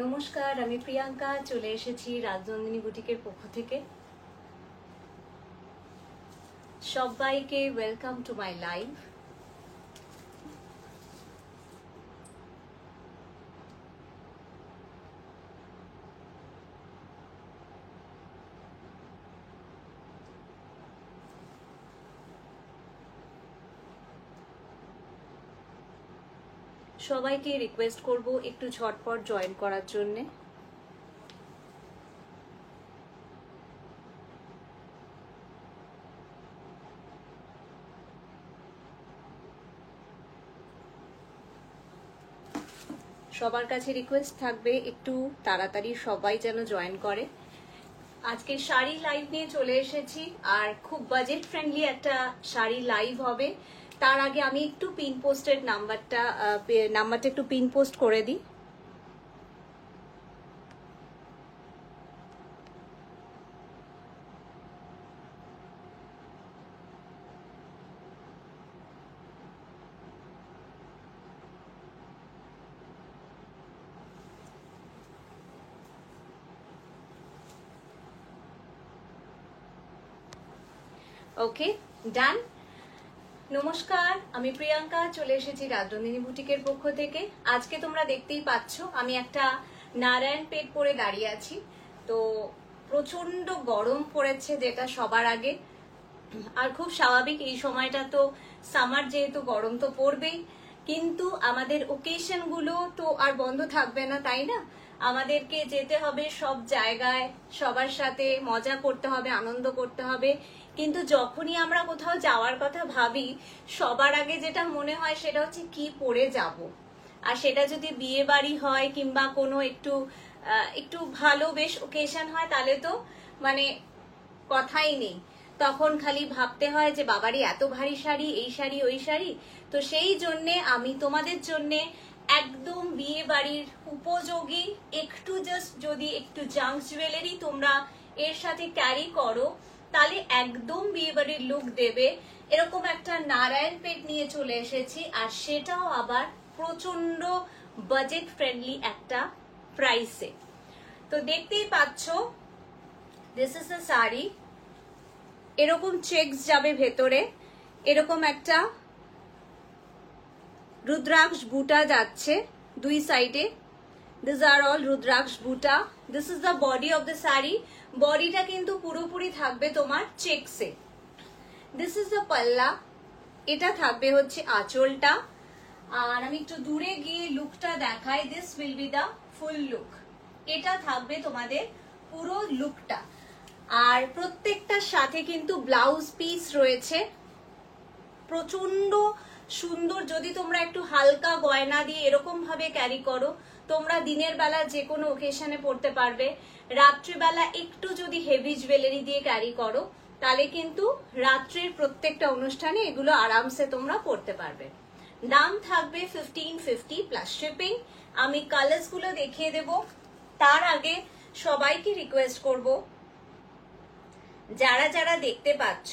নমস্কার, আমি প্রিয়াঙ্কা চলে এসেছি রাজনন্দিনী বুটিকের পক্ষ থেকে। সবাইকে ওয়েলকাম টু মাই লাইভ। সবাইকে রিকোয়েস্ট করব একটু ঝটপট জয়েন করার জন্য। সবার কাছে রিকোয়েস্ট থাকবে একটু তাড়াতাড়ি সবাই যেন জয়েন করে। আজকে শাড়ি লাইভ নিয়ে চলে এসেছি, আর খুব বাজেট ফ্রেন্ডলি একটা শাড়ি লাইভ হবে। তার আগে আমি একটু পিন পোস্টের নাম্বারটা একটু পিন পোস্ট করে দিই। ওকে, ডান। নমস্কার, আমি প্রিয়াঙ্কা চলে এসেছি রাজনন্দিনী বুটিকের পক্ষ থেকে। আজকে তোমরা দেখতেই পাচ্ছ আমি একটা নারায়ণ পেট পরে দাঁড়িয়ে আছি। তো প্রচন্ড গরম পড়েছে, যেটা সবার আগে, আর খুব স্বাভাবিক। এই সময়টা তো সামার, যেহেতু গরম তো পড়বেই, কিন্তু আমাদের ওকেশন গুলো তো আর বন্ধ থাকবে না, তাই না? আমাদেরকে যেতে হবে সব জায়গায়, সবার সাথে মজা করতে হবে, আনন্দ করতে হবে। কিন্তু যখনই আমরা কোথাও যাওয়ার কথা ভাবি, সবার আগে যেটা মনে হয় সেটা হচ্ছে কি পরে যাব। আর সেটা যদি বিয়ে বাড়ি হয় কিংবা কোনো একটু ভালো বেশ ওকেশন হয়, তাহলে তো মানে কথাই নেই। তখন খালি ভাবতে হয় যে বাবারই এত ভারী শাড়ি, এই শাড়ি ওই শাড়ি। তো সেই জন্যে আমি তোমাদের জন্যে একদম বিয়ে বাড়ির উপযোগী যদি একটু জাঙ্ক জুয়েলারি তোমরা এর সাথে ক্যারি করো, তাহলে একদম বিয়ে বাড়ির লুক দেবে, এরকম একটা নারায়ণ পেট নিয়ে চলে এসেছি। আর সেটাও আবার প্রচন্ড বাজেট ফ্রেন্ডলি একটা প্রাইসে। তো দেখতেই পাচ্ছ, দিস ইজ দ্য শাড়ি। এরকম চেকস যাবে ভেতরে, এরকম একটা রুদ্রাক্ষ বুটা যাচ্ছে দুই সাইডে। দিস আর অল রুদ্রাক্ষ বুটা। This is the body of the sari. বডিটা কিন্তু পুরোপুরি থাকবে তোমার চেকসে। দিস ইজ দ্য পাল্লা। এটা থাকবে হচ্ছে আঁচলটা। আর আমি একটু দূরে গিয়ে লুকটা দেখাই। This will be the full look. এটা থাকবে তোমাদের পুরো লুকটা। আর প্রত্যেকটার সাথে কিন্তু ব্লাউজ পিস রয়েছে, প্রচন্ড সুন্দর। যদি তোমরা একটু হালকা গয়না দিয়ে এরকম ভাবে ক্যারি করো, তোমরা দিনের বেলা যে কোনো ওকেশনে পড়তে পারবে। রাত্রিবেলা একটু যদি হেভি জুয়েলারি দিয়ে ক্যারি করো, তাহলে কিন্তু রাত্রির প্রত্যেকটা অনুষ্ঠানে এগুলো আরামসে তোমরা পড়তে পারবে। দাম থাকবে 1550 প্লাস শিপিং। আমি কালার্স গুলো দেখিয়ে দেব। তার আগে সবাইকে রিকোয়েস্ট করব, যারা যারা দেখতে পাচ্ছ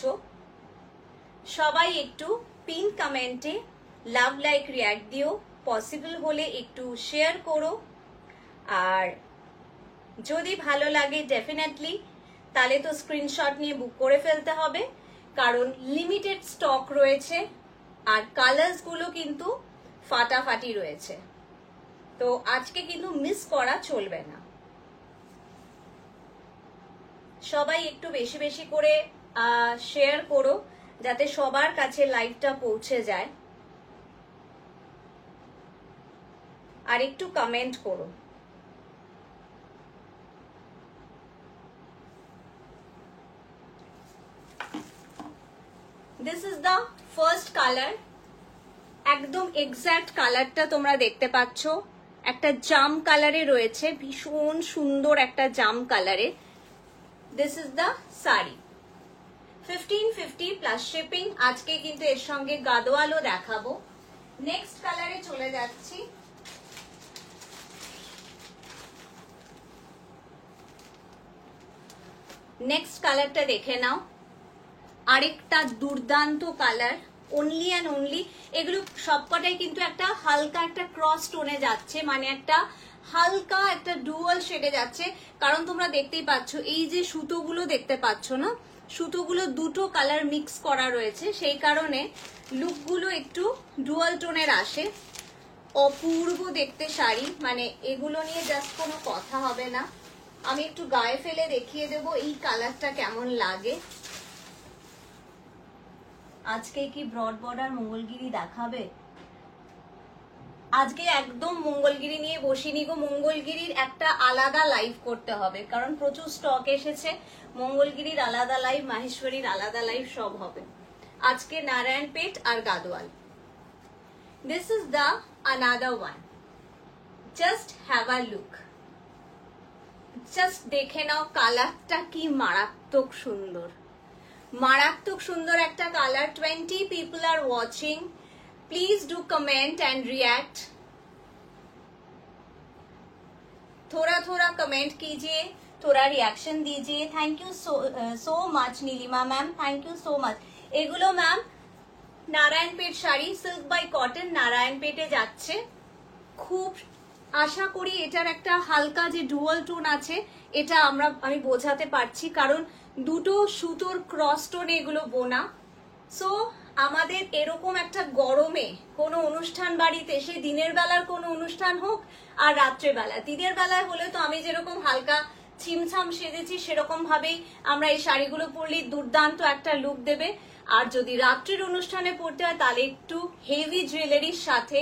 সবাই একটু পিন কমেন্টে লাভ লাইক রিয়াক্ট দিও, পসিবল হলে একটু শেয়ার করো। আর যদি ভালো লাগে ডেফিনেটলি, তাহলে তো স্ক্রিনশট নিয়ে বুক করে ফেলতে হবে, কারণ লিমিটেড স্টক রয়েছে। আর কালার্স গুলো কিন্তু ফাটাফাটি রয়েছে, তো আজকে কিন্তু মিস করা চলবে না। সবাই একটু বেশি বেশি করে শেয়ার করো, যাতে সবার কাছে লাইভটা পৌঁছে যায়। আর একটু কমেন্ট করো। This is the first colour. একদম এক্স্যাক্ট কালারটা তোমরা দেখতে পাচ্ছ, একটা জাম কালারে রয়েছে, ভীষণ সুন্দর একটা জাম কালারে। This is the sari. 1550 plus shipping. আজকে কিন্তু এর সঙ্গে গাদোয়ালও দেখাবো। নেক্সট কালারে চলে যাচ্ছি। নেক্সট কালারটা দেখে নাও, আরেকটা দুর্দান্ত কালার। অনলি অ্যান্ড অনলি এগুলো সবকটাই কিন্তু একটা হালকা একটা ক্রস টোনে যাচ্ছে, মানে একটা হালকা একটা ডুয়াল শেডে যাচ্ছে, কারণ তোমরা দেখতেই পাচ্ছ এই যে সুতোগুলো দেখতে পাচ্ছ না, সুতোগুলো দুটো কালার মিক্স করা রয়েছে, সেই কারণে লুকগুলো একটু ডুয়াল টোনের আসে। অপূর্ব দেখতে শাড়ি, মানে এগুলো নিয়ে জাস্ট কোনো কথা হবে না। আমি একটু গায়ে ফেলে দেখিয়ে দেবো এই কালারটা কেমন লাগে। আজকে কি ব্রড বর্ডার মঙ্গলগিরি দেখাবে? আজকে একদম মঙ্গলগিরি নিয়ে বসিনি গো, মঙ্গলগিরির একটা আলাদা লাইভ করতে হবে, কারণ প্রচুর স্টক এসেছে। মঙ্গলগিরির আলাদা লাইভ, মাহেশ্বরীর আলাদা লাইভ, সব হবে। আজকে নারায়ণপেট আর Gadwal. This is the another one. Just have a look. Just দেখে নাও কালারটা কি মারাত্মক সুন্দর, মারাত্মক সুন্দর একটা কালার। 20 people are watching. Please do comment and react. थोड़ा थोड़ा कमेंट कीजिए, थोड़ा रिएक्शन दीजिए। Thank you so much Nilima ma'am, thank you so much. এগুলো ma'am Narayanpet sari, silk by cotton, নারায়ণপেটে যাচ্ছে। খুব আশা করি এটার একটা হালকা যে ডুয়াল টোন আছে এটা আমি বোঝাতে পারছি, কারণ দুটো সুতোর ক্রস টোনে এগুলো বোনা। সো আমাদের এরকম একটা গরমে কোনো অনুষ্ঠান বাড়িতে, সে দিনের বেলার কোনো অনুষ্ঠান হোক আর রাত্রেবেলা, দিনের বেলায় হলে তো আমি যেরকম হালকা ছিমছাম সেজেছি সেরকম ভাবেই আমরা এই শাড়িগুলো পরলে দুর্দান্ত একটা লুক দেবে। আর যদি রাত্রির অনুষ্ঠানে পরতে হয় তাহলে একটু হেভি জুয়েলারির সাথে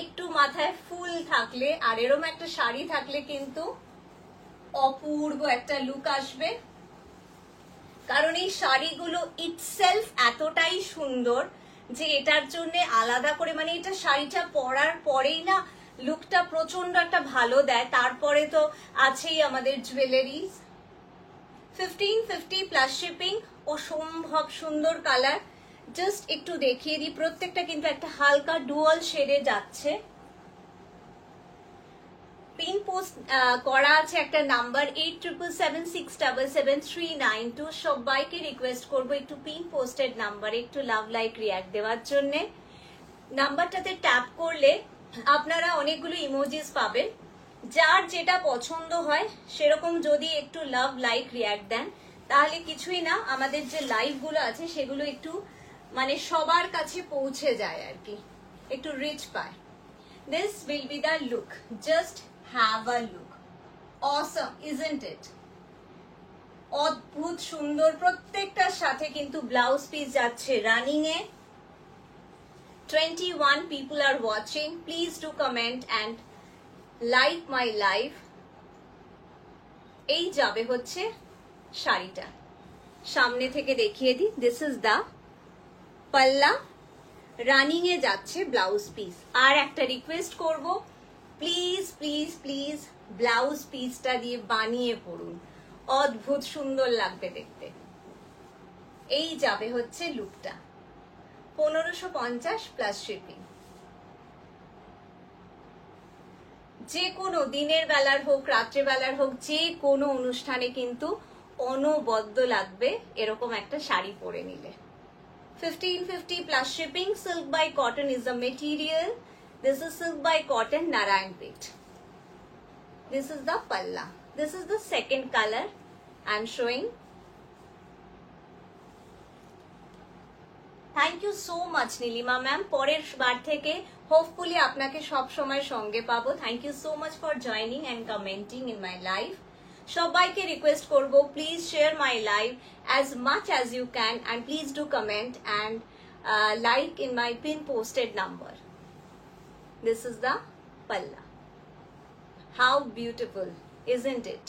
একটু মাথায় ফুল থাকলে আর এরকম একটা শাড়ি থাকলে কিন্তু অপূর্ব একটা লুক আসবে। কারণ এই শাড়িগুলো ইটসেলফ এতটাই সুন্দর যে এটার জন্য আলাদা করে, মানে এটা শাড়িটা পরার পরেই না লুকটা প্রচন্ড একটা ভালো দেয়। তারপরে তো আছেই আমাদের জুয়েলারিজ। 1550 প্লাস শিপিং, অসম্ভব সুন্দর কালার। জাস্ট একটু দেখিয়ে দিই, প্রত্যেকটা কিন্তু একটা হালকা ডুয়াল শেডে যাচ্ছে। পিন পোস্ট করা আছে একটা নাম্বার 8777677392। সবাইকে রিকোয়েস্ট করবো একটু পিন পোস্টেড নাম্বারে একটু লাভ লাইক রিয়াক্ট দেওয়ার জন্য। নাম্বারটাতে ট্যাপ করলে আপনারা অনেকগুলো ইমোজিস পাবেন, যার যেটা পছন্দ হয় সেরকম যদি একটু লাভ লাইক রিয়াক্ট দেন তাহলে কিছুই না, আমাদের যে লাইভ গুলো আছে সেগুলো একটু মানে সবার কাছে পৌঁছে যায় আর কি, একটু রিচ পায়। This will be the look, just have a look. Assam, isn't it? অদ্ভুত সুন্দর। প্রত্যেকটার সাথে কিন্তু ব্লাউজ পিস যাচ্ছে running A. 21 people are watching. Please do comment and like my live. এই যাবে হচ্ছে শাড়িটা, সামনে থেকে দেখিয়ে দিই। দিস ইজ দা পাল্লা, রানিং এ যাচ্ছে ব্লাউজ পিস। আর একটা রিকোয়েস্ট করব, প্লিজ প্লিজ প্লিজ ব্লাউজ পিসটা দিয়ে বানিয়ে পড়ুন, অদ্ভুত সুন্দর লাগবে দেখতে। এই যাবে হচ্ছে লুকটা, 1550 প্লাস শিপিং। যে কোনো দিনের বেলার হোক রাত্রেবেলার হোক যে কোনো অনুষ্ঠানে কিন্তু অনবদ্য লাগবে এরকম একটা শাড়ি পরে নিলে। 1550 plus shipping. Silk by cotton is the material. This is silk by cotton, Narayanpet. This is the palla. This is the second color I am showing. Thank you so much Nilima ma'am. পরের বার থেকে hopefully আপনাকে সব সময় সঙ্গে পাবো। Thank you so much for joining and commenting in my live. সবাইকে request করব, please share my live as much as you can and please do comment and like in my pin posted number. This is the palla. How beautiful, isn't it?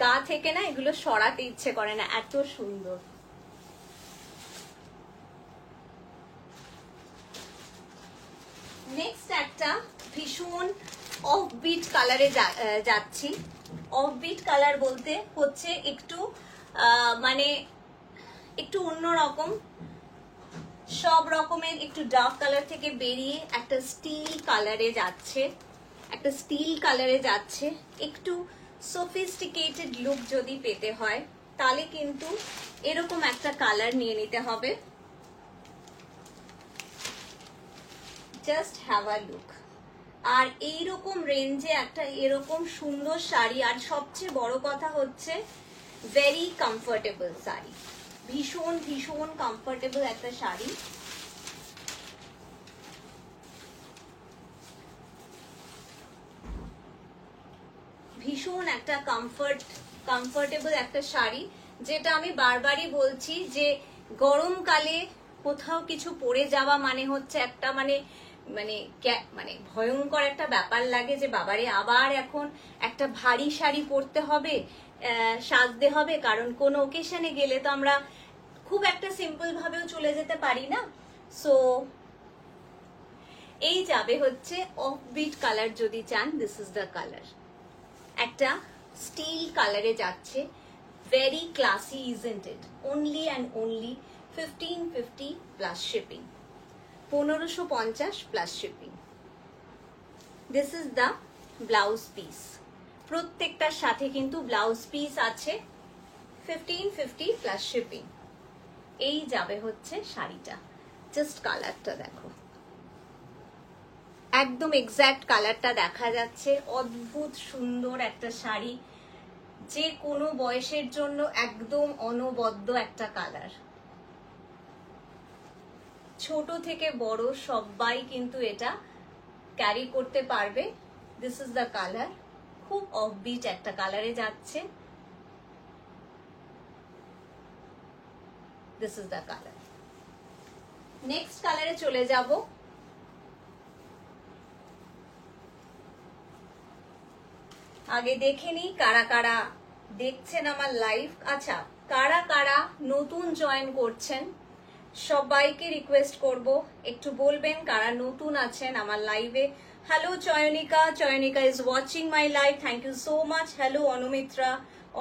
গা থেকে না এগুলো সরাতে ইচ্ছে করে না, এত সুন্দর। নেক্সট একটা ভীষণ অফবিট কালারে যাচ্ছি। অফবিট কালার বলতে হচ্ছে একটু মানে একটু অন্যরকম, সব রকমের একটু ডার্ক কালার থেকে বেরিয়ে একটা স্টিল কালারে যাচ্ছে, একটা স্টিল কালারে যাচ্ছে। একটু সফিস্টিকেটেড লুক যদি পেতে হয় তাহলে কিন্তু এরকম একটা কালার নিয়ে নিতে হবে। Just have a look. আর এইরকম রেঞ্জে একটা এরকম সুন্দর শাড়ি, আর সবচেয়ে বড় কথা হচ্ছে ভেরি কমফোর্টেবল শাড়ি, ভীষণ ভীষণ কমফোর্টেবল একটা শাড়ি। ভীষণ একটা কমফোর্টেবল একটা শাড়ি, যেটা আমি বারবারই বলছি যে গরমকালে কোথাও কিছু পরে যাওয়া মানে হচ্ছে একটা মানে মানে মানে ভয়ঙ্কর একটা ব্যাপার লাগে যে বাবারে আবার এখন একটা ভারী শাড়ি পরতে হবে, সাজতে হবে, কারণ কোন ওকেশনে গেলে তো আমরা খুব একটা সিম্পল ভাবেও চলে যেতে পারি না। সো এই যাবে হচ্ছে অফ বিট কালার, যদি চান দিস ইজ দ্য কালার, একটা স্টিল কালারে যাচ্ছে, very classy isn't it, only and only 1550 plus shipping, 1550 plus shipping. This is the blouse piece, প্রত্যেকটার সাথে কিন্তু ব্লাউজ পিস আছে, 1550 প্লাস শিপিং। এই যাবে হচ্ছে শাড়িটা, জাস্ট কালারটা দেখো, একদম এক্স্যাক্ট কালারটা দেখা যাচ্ছে, অদ্ভুত সুন্দর একটা শাড়ি, যে কোনো বয়সের জন্য একদম অনবদ্য একটা কালার, ছোট থেকে বড় সবাই কিন্তু এটা ক্যারি করতে পারবে। দিস ইজ দ্য কালার, খুব অফবিট একটা কালারে যাচ্ছে, this is the colour. Next কালারে চলে যাব, আগে দেখে নিই কারা কারা দেখছেন আমার লাইভ। আচ্ছা, কারা কারা নতুন জয়েন করছেন সবাইকে রিকোয়েস্ট করব একটু বলবেন কারা নতুন আছেন আমার লাইভে। Hello Chayanika, Chayanika is watching my live, thank you so much. Hello Anumitra,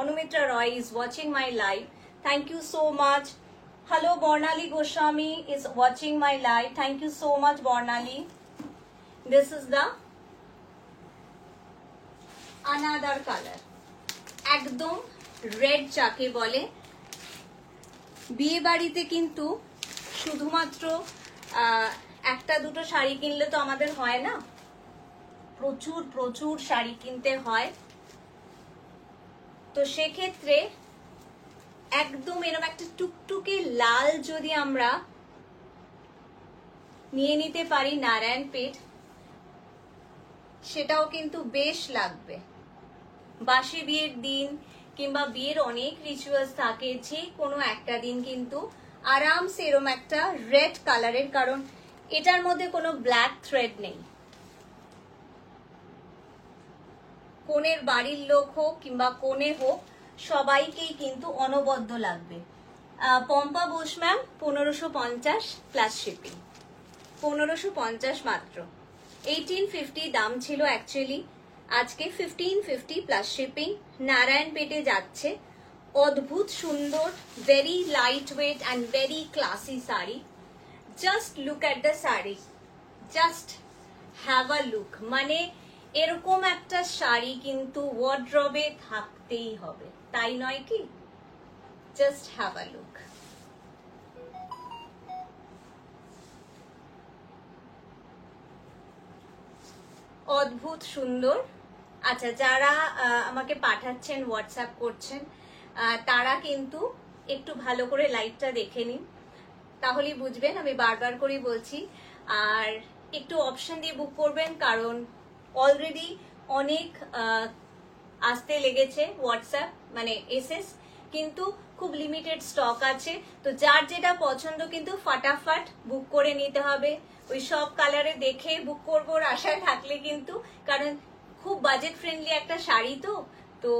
Anumitra Roy is watching my live, thank you so much. Hello Barnali Goswami is watching my live, thank you so much Barnali. This is the another colour, একদম red যাকে বলে। বিয়ে বাড়িতে কিন্তু শুধুমাত্র একটা দুটো শাড়ি কিনলে তো আমাদের হয় না, প্রচুর প্রচুর শাড়ি কিনতে হয়। তো সেক্ষেত্রে একদম এরকম একটা টুকটুকে লাল যদি আমরা নিয়ে নিতে পারি নারায়ণপেট, সেটাও কিন্তু বেশ লাগবে। বাসি বিয়ের দিন কিংবা বিয়ের অনেক রিচুয়ালস থাকে, যে কোনো একটা দিন কিন্তু আরামসে এরকম একটা রেড কালারের, কারণ এটার মধ্যে কোনো ব্ল্যাক থ্রেড নেই, কনের বাড়ির লোক হোক কিংবা কনে হোক সবাইকেই কিন্তু অনবদ্য লাগবে। Pampa Bose ma'am 1550 plus shipping, 1550 মাত্র, 1850 দাম ছিল অ্যাকচুয়ালি, আজকে 1550 প্লাস শিপিং। নারায়ণপেটে যাচ্ছে, অদ্ভুত সুন্দর, very light weight and very classy sari. Just look at the sari, just have a look, মানে এরকম একটা শাড়ি কিন্তু ওয়ার্ড্রবে থাকতেই হবে, তাই নয় কি? Just have a look. অদ্ভুত সুন্দর। আচ্ছা, যারা আমাকে পাঠাচ্ছেন, হোয়াটসঅ্যাপ করছেন, তারা কিন্তু একটু ভালো করে লাইভটা দেখে নিন, তাহলেই বুঝবেন। আমি বারবার করেই বলছি, আর একটু অপশন দিয়ে বুক করবেন, কারণ অলরেডি অনেক আসতে লেগেছে হোয়াটসঅ্যাপ, মানে এসএস, কিন্তু খুব লিমিটেড স্টক আছে। তো যার যেটা পছন্দ কিন্তু ফাটাফাট বুক করে নিতে হবে। ওই সব কালারে দেখে বুক করবোর আশায় থাকলে কিন্তু, কারণ খুব বাজেট ফ্রেন্ডলি একটা শাড়ি, তো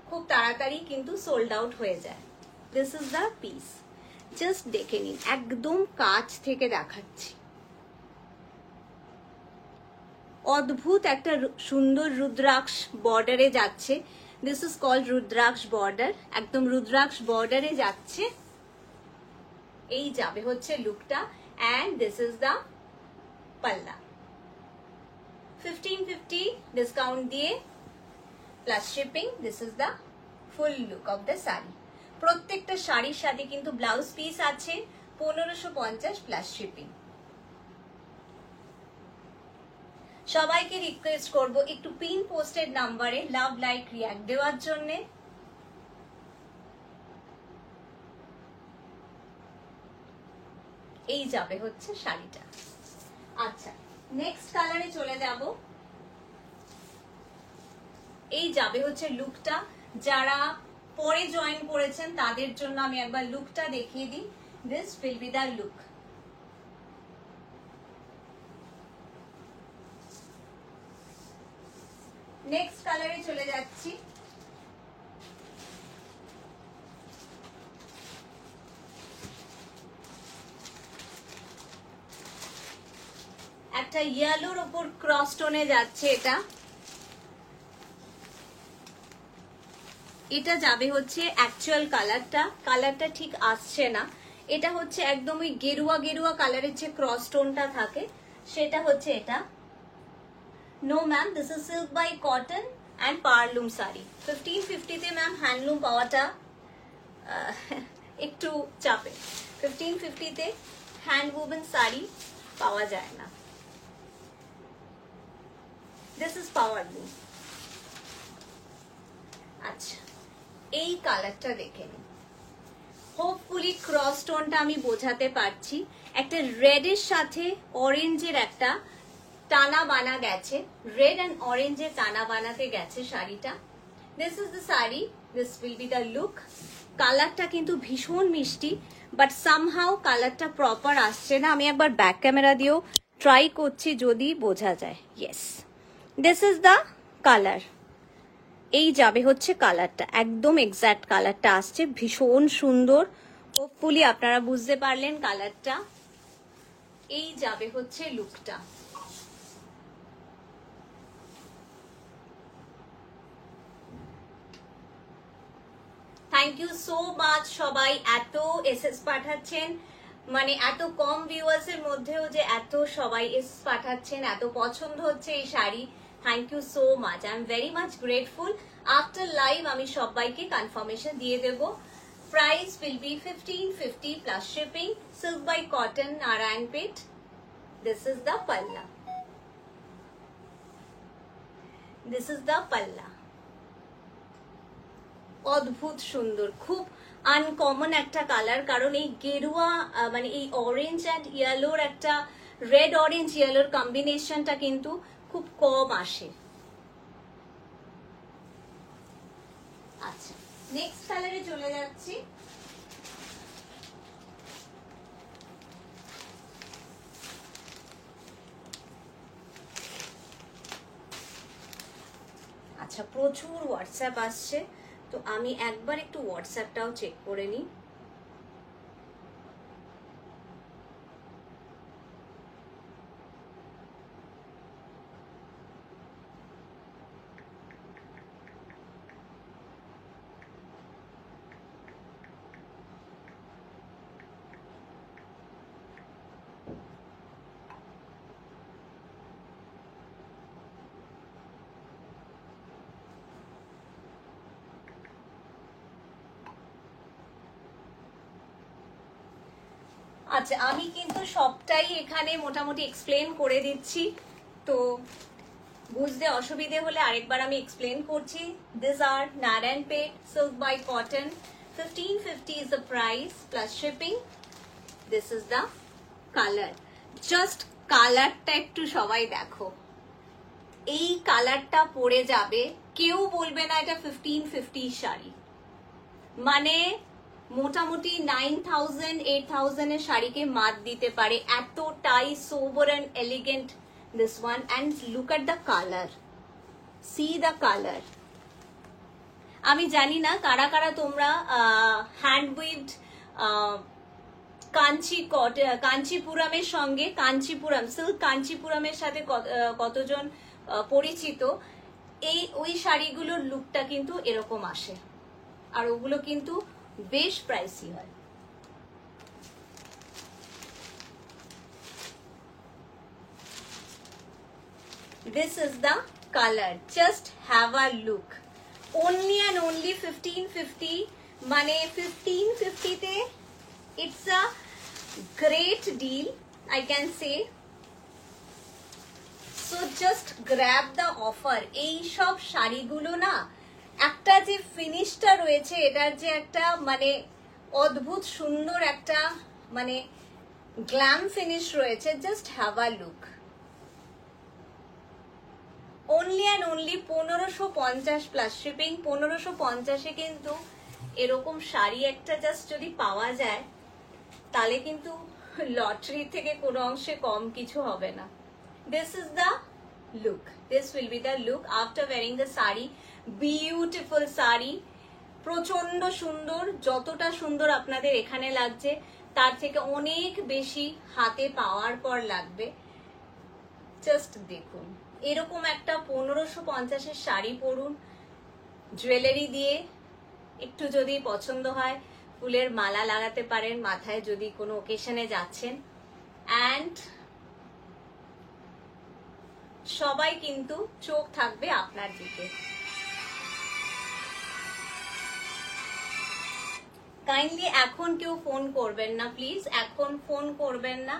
খুব তাড়াতাড়ি কিন্তু সোল্ড আউট হয়ে যায়। This is the piece, just দেখে নিন, একদম কাছ থেকে দেখাচ্ছি। অদ্ভুত একটা সুন্দর রুদ্রাক্ষ বর্ডারে যাচ্ছে, this is called rudraksha border, একদম রুদ্রাক্ষ বর্ডারে যাচ্ছে। এই যাবে হচ্ছে লুকটা, অ্যান্ড দিস ইজ দ্য পাল্লা, 1550 ডিসকাউন্ট দিয়ে plus shipping. This is the full look of the sari. প্রত্যেকটা শাড়ির সাথে কিন্তু ব্লাউজ পিস আছে, 1550 প্লাস শিপিং। সবাইকে রিকোয়েস্ট করব একটু পিন পোস্টেড নাম্বারে লাভ লাইক রিয়াক্ট দেওয়ার জন্য। এই যাবে হচ্ছে শাড়িটা। আচ্ছা, নেক্সট কালারে চলে যাব। এই যাবে হচ্ছে লুকটা। যারা পরে জয়েন করেছেন তাদের জন্য আমি একবার লুকটা দেখিয়ে দিই। This will be the look. Next কালারে চলে যাচ্ছি। একটা ইয়েলোর ওপর ক্রস টোনে যাচ্ছে এটা। এটা যাবে হচ্ছে অ্যাকচুয়াল কালারটা ঠিক আসছে না। এটা হচ্ছে একদম ওই গেরুয়া গেরুয়া কালারের যে ক্রস টোনটা থাকে সেটা হচ্ছে এটা। No ma'am, this is silk by cotton and powerloom sari. 1550 তে ম্যাম হ্যান্ডলুম পাওয়াটা একটু চাপে। 1550 তে হ্যান্ড ওভেন শাড়ি পাওয়া যায় না। This is powerloom. আচ্ছা, এই কালারটা দেখে নিন। হোপফুলি ক্রস টোনটা আমি বোঝাতে পারছি। একটা রেডের সাথে অরেঞ্জের একটা টানা বানা গেছে, রেড অ্যান্ড অরেঞ্জের টানা বানাতে গেছে শাড়িটা। This is the sari, this will be the look. কালারটা কিন্তু ভীষণ মিষ্টি, বাট সামহাউ কালারটা প্রপার আসছে না। আমি একবার ব্যাক ক্যামেরা দিয়েও ট্রাই করছি যদি বোঝা যায়। Yes, this is the colour. এই যাবে হচ্ছে কালারটা, একদম এক্স্যাক্ট কালারটা আসছে, ভীষণ সুন্দর। হোপফুলি আপনারা বুঝতে পারলেন কালারটা। এই যাবে হচ্ছে লুকটা। থ্যাংক ইউ সো মাচ সবাই, এত এসএস পাঠাচ্ছেন, মানে এত কম ভিউয়ার্স এর মধ্যেও যে এত সবাই এসএস পাঠাচ্ছেন, এত পছন্দ হচ্ছে এই sari. Thank you so much, I am very much grateful. After live আমি সবাইকে কনফার্মেশন দিয়ে দেব। Price will be 1550 plus shipping. Silk by cotton, Narayanpet. This is the palla. This is the palla. অদ্ভুত সুন্দর, খুব আনকমন একটা কালার, কারণ এই গেরুয়া মানে এই অরেঞ্জ অ্যান্ড ইয়েলোর একটা রেড অরেঞ্জ ইয়েলোর কম্বিনেশনটা কিন্তু খুব কম আসে। আচ্ছা, নেক্সট কালারে চলে যাচ্ছি। আচ্ছা, প্রচুর হোয়াটসঅ্যাপ আসছে, তো আমি একবার একটু হোয়াটসঅ্যাপটাও চেক করে নিই। আচ্ছা, আমি কিন্তু সবটাই এখানে মোটামুটি এক্সপ্লেন করে দিচ্ছি, তো বুঝতে অসুবিধে হলে আরেকবার আমি এক্সপ্লেন করছি। This are Narayanpet silk by cotton. 1550 is the price plus shipping. This is the color. Just কালারটা একটু সবাই দেখো। এই কালারটা পরে যাবে, কেউ বলবে না এটা 1550 শাড়ি। মানে মোটামুটি 9000 8000 এর শাড়িকে মাত দিতে পারে, এতটাই sober and elegant this one. And look at the color, see the color. আমি জানি না কারা কারা তোমরা হ্যান্ড উইভড কাঞ্চিপুরমের সঙ্গে, কাঞ্চিপুরম সিল্ক কাঞ্চিপুরমের সাথে কতজন পরিচিত। ওই শাড়িগুলোর লুকটা কিন্তু এরকম আসে, আর ওগুলো কিন্তু বেশ প্রাইসি হয়। This is the color, just have a look. Only and only 1550, মানে 1550 তে it's a great deal, I can say. So just grab the offer. এই সব শাড়িগুলো না, একটা যে ফিনিশটা রয়েছে, এটার যে একটা মানে অদ্ভুত সুন্দর একটা মানে গ্ল্যাম ফিনিশ রয়েছে, just have a look. Only and only 1550 plus shipping. 1550-এ কিন্তু এরকম শাড়ি একটা জাস্ট যদি পাওয়া যায়, তাহলে কিন্তু লটারি থেকে কোনো অংশে কম কিছু হবে না। This is the look, this will be the look after wiring the sari. Beautiful sari, প্রচন্ড সুন্দর। যতটা সুন্দর আপনাদের এখানে লাগছে, তার থেকে অনেক বেশি হাতে পাওয়ার পর লাগবে। জাস্ট দেখুন, এরকম একটা 1550-এর শাড়ি পরুন, জুয়েলারি দিয়ে একটু যদি পছন্দ হয় ফুলের মালা লাগাতে পারেন মাথায় যদি কোনো ওকেশনে যাচ্ছেন, অ্যান্ড সবাই কিন্তু চোখ থাকবে আপনার দিকে। কাইন্ডলি এখন কেউ ফোন করবেন না প্লিজ, এখন ফোন করবেন না,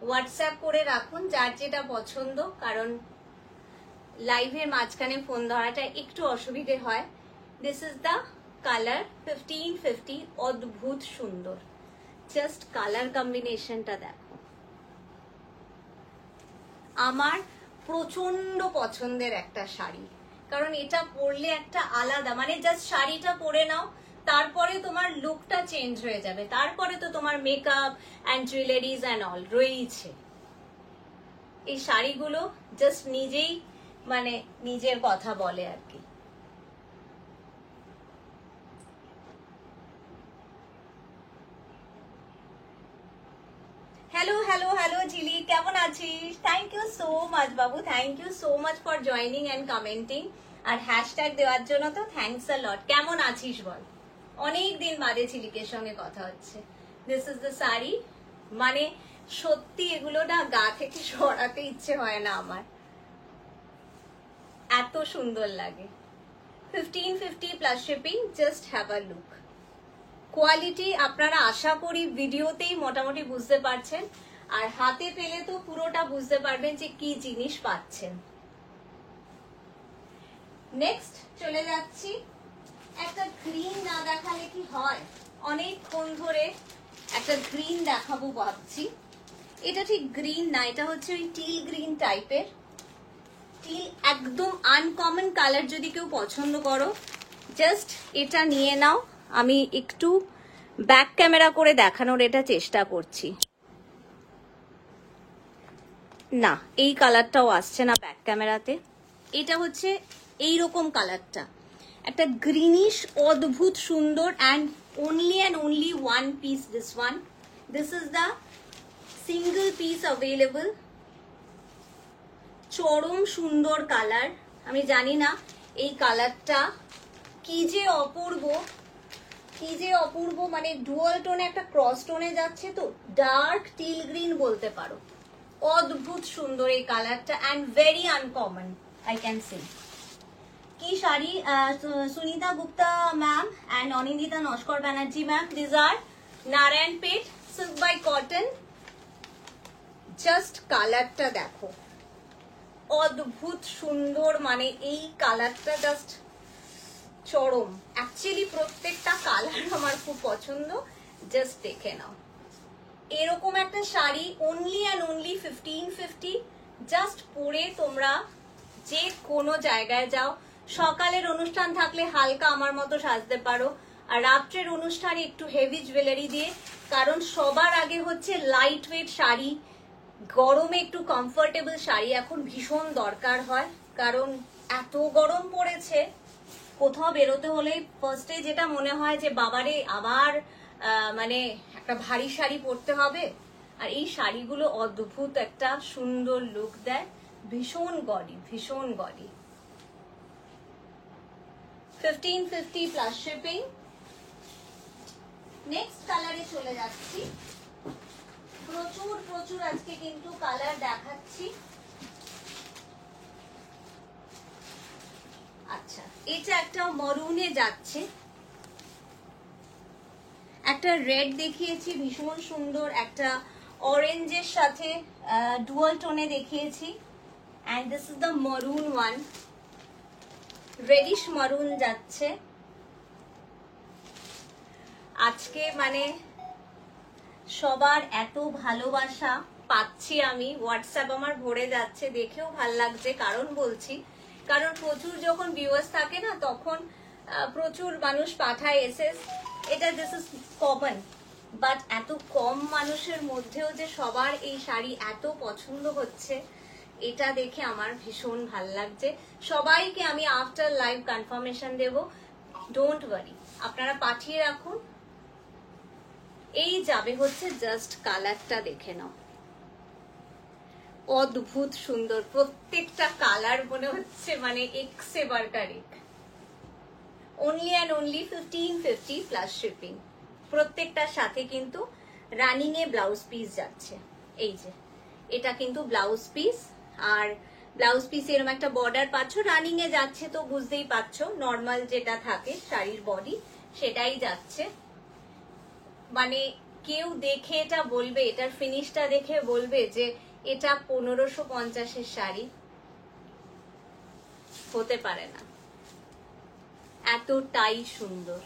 হোয়াটসঅ্যাপ করে রাখুন যার যেটা পছন্দ, কারণ লাইভের মাঝখানে ফোন ধরাটা একটু অসুবিধে হয়। দিস ইজ দ্য কালার 1550, অদ্ভুত সুন্দর। জাস্ট কালার কম্বিনেশনটা দেখো, আমার প্রচন্ড পছন্দের একটা শাড়ি, কারণ এটা পরলে একটা আলাদা মানে জাস্ট শাড়িটা পরে নাও, তারপরে তোমার লুকটা চেঞ্জ হয়ে যাবে, তারপরে তো তোমার makeup and jewelleries and all রয়েছে। এই শাড়িগুলো জাস্ট নিজেই মানে নিজের কথা বলে আর কি। হ্যালো হ্যালো হ্যালো ঝিলি, কেমন আছিস? থ্যাংক ইউ সো মাচ বাবু, thank you so much for joining and commenting, আর হ্যাশট্যাগ দেওয়ার জন্য তো থ্যাংকস আ লট। কেমন আছিস বল? অনেক দিন বাদে ঝিলিকের সঙ্গে কথা হচ্ছে। দিস ইজ দ্য শাড়ি, মানে সত্যি এগুলো না গা থেকে সরাতে ইচ্ছে হয় না আমার, এত সুন্দর লাগে। 1550 plus shipping, just have a look. Quality আপনারা আশা করি ভিডিওতেই মোটামুটি বুঝতে পারছেন, আর হাতে পেলে তো পুরোটা বুঝতে পারবেন যে কি জিনিস পাচ্ছেন। নেক্সট চলে যাচ্ছি, একটা গ্রিন না দেখালে কি হয়, অনেকক্ষণ ধরে একটা গ্রিন দেখাবো ভাবছি। এটা ঠিক গ্রিন না, এটা হচ্ছে ওই টিল গ্রিন টাইপের। টিল একদম আনকমন কালার, যদি কেউ পছন্দ করো জাস্ট এটা নিয়ে নাও। আমি একটু ব্যাক ক্যামেরা করে দেখানোর এটা চেষ্টা করছি। না, এই কালারটাও আসছে না ব্যাক ক্যামেরাতে। এটা হচ্ছে এইরকম কালারটা, একটা গ্রিনিশ অদ্ভুত সুন্দর, and only one piece this one. This is the single piece available. চরম সুন্দর কালার। আমি জানি না এই কালারটা কি যে অপূর্ব, কি যে অপূর্ব, মানে ডুয়াল টোনে একটা ক্রস টোনে যাচ্ছে, তো ডার্ক টিল গ্রিন বলতে পারো। অদ্ভুত সুন্দর এই কালারটা, and very uncommon I can say. কি sari? Sunita Gupta ma'am and Anindita Naskar Banerjee ma'am, this are Narayanpet silk by cotton. Just কালারটা দেখো, অদ্ভুত সুন্দর, মানে এই কালারটা জাস্ট চরম। অ্যাকচুয়ালি প্রত্যেকটা কালার আমার খুব পছন্দ, জাস্ট দেখে নাও। এরকম একটা sari only and only 1550, just পরে তোমরা যে কোনো জায়গায় যাও। সকালের অনুষ্ঠান থাকলে হালকা আমার মতো সাজতে পারো, আর রাত্রের অনুষ্ঠানে একটু হেভি জুয়েলারি দিয়ে, কারণ সবার আগে হচ্ছে লাইট ওয়েট শাড়ি, গরমে একটু কমফোর্টেবল শাড়ি এখন ভীষণ দরকার হয়, কারণ এত গরম পড়েছে। কোথাও বেরোতে হলে ফার্স্টে যেটা মনে হয় যে বাবারে আবার মানে একটা ভারী শাড়ি পরতে হবে, আর এই শাড়িগুলো অদ্ভুত একটা সুন্দর লুক দেয়, ভীষণ গডি, ভীষণ গডি। 1550 প্লাস শিপিং। নেক্সট কালারে চলে যাচ্ছি, প্রচুর প্রচুর আজকে কিন্তু কালার দেখাচ্ছি। আচ্ছা, এটা একটা মরুনে যাচ্ছে, একটা রেড দেখিয়েছি ভীষণ সুন্দর, একটা অরেঞ্জের সাথে ডুয়াল টোনে দেখিয়েছি, and this is the maroon one, reddish maroon যাচ্ছে আজকে। মানে সবার এত ভালোবাসা পাচ্ছি আমি, হোয়াটসঅ্যাপ আমার ভরে যাচ্ছে, দেখেও ভাল লাগছে। কারণ বলছি, কারণ প্রচুর যখন ভিউয়ার্স থাকে না তখন প্রচুর মানুষ পাঠায় এসএস, এটা দিস ইজ কমন। বাট এত কম মানুষের মধ্যেও যে সবার এই শাড়ি এত পছন্দ হচ্ছে, এটা দেখে আমার ভীষণ ভাল লাগছে। সবাইকে আমি আফটার লাইভ কনফার্মেশন দেব, ডোন্ট ওয়ারি, আপনারা পাঠিয়ে রাখুন। এই যাবে হচ্ছে, জাস্ট কালারটা দেখে নাও, অদ্ভুত সুন্দর। প্রত্যেকটা কালার মনে হচ্ছে মানে এক্সে বার্কার এক। Only and only 1550 plus shipping. প্রত্যেকটার সাথে কিন্তু রানিং এ ব্লাউজ পিস যাচ্ছে। এই যে এটা কিন্তু ব্লাউজ পিস, আর ব্লাউজ পিস এরকম একটা বর্ডার পাচ্ছ, রানিং এ যাচ্ছে তো বুঝতেই পারছো, নর্মাল যেটা থাকে শাড়ির বডি সেটাই যাচ্ছে। মানে কেউ দেখে এটা বলবে, এটার ফিনিশটা দেখে বলবে যে এটা 1550-এর শাড়ি হতে পারে না, এতটাই সুন্দর।